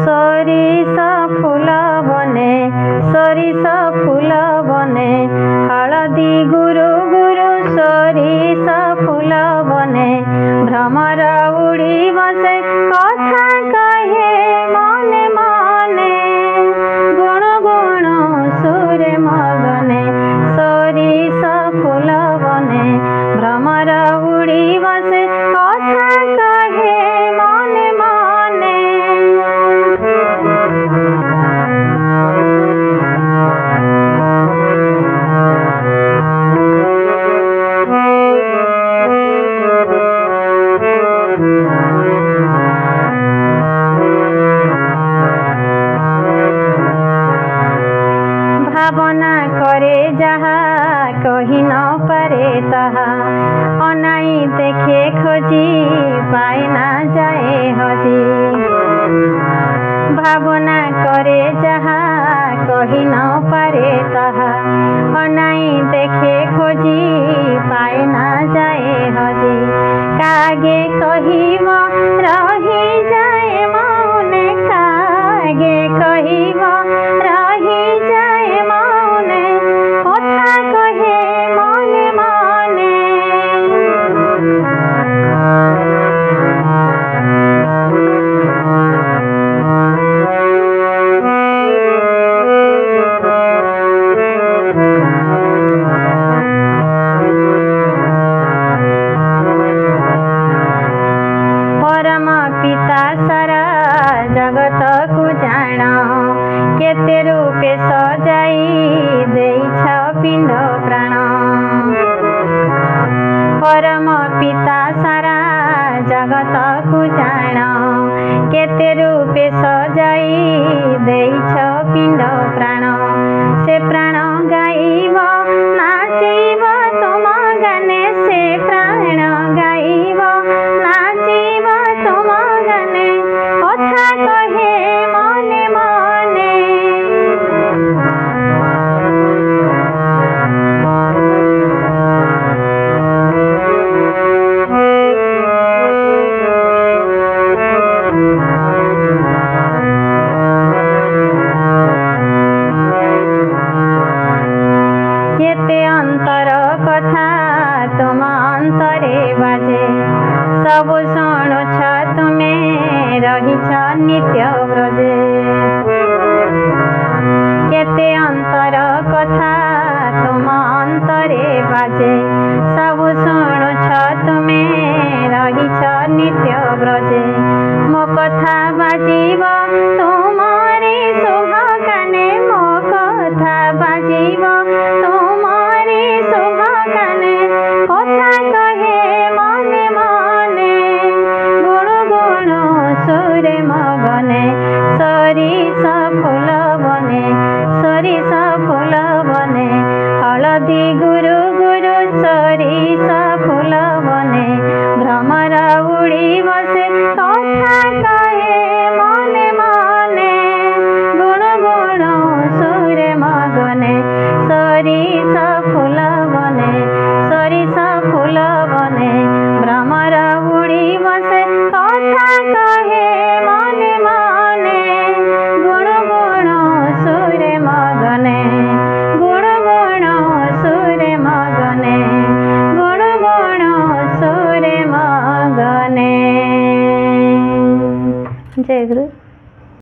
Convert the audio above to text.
सरिष फूल बने सरिष फूल बने हलदी गुरु गुरु सरिष फूल बने भ्रमर उड़ी बसे कथा कहे मने मने गुण गुण सुरे मगने सरिष फूल बने भ्रमर उड़ी बसे कथा कहे मने मने भावना करे जहा कही न पारे तहा अनाई देखे खोजी पाए ना जाए हजी भावना करे जहा कही न पारे तहा अनाई देखे खोजी पाए ना जाए हजी कागे कहिब रही जाए मौने कागे कहिब रही जाए मौने कथा कहे मने मने परम पिता सारा जगत को जान केते रूपे सजाई देइछ पिंड प्राण परम पिता सारा जगत को जान केते रूपे सजाई देइछ पिंड प्राण से प्राण गाइब नाचिब तुम गाने से प्राण गाइब नाचिब तुम गाने कथा कहे मने मने केते अंतर कथा तुम अंतरे बाजे सब शुणुछ तुमे रहिछ नित्य ब्रजे केते अंतर कथा तुम अंतरे बाजे सब शुणुछ तुमे रहिछ नित्य ब्रजे मो कथा बाजिब तुमरे शुभ काने मो कथा बाजिब तुमरे शुभ काने कथा कहे मने मने गुण गुण सुरे मगने सरिष फूल बने सरिष फूल बने हलदी गुरु गुरु सरिष फूल बने भ्रमर उड़ी बसे कथा कहे मने मने गुण गुण सुरे मगने सरिष फूल बने सरिष फूल बने भ्रमर उड़ी बसे कथा कहे मने मने गुण गुण सुरे मगने गुण गुण सुरे मगने गुण गुण सुरे मगने। जय गुरु।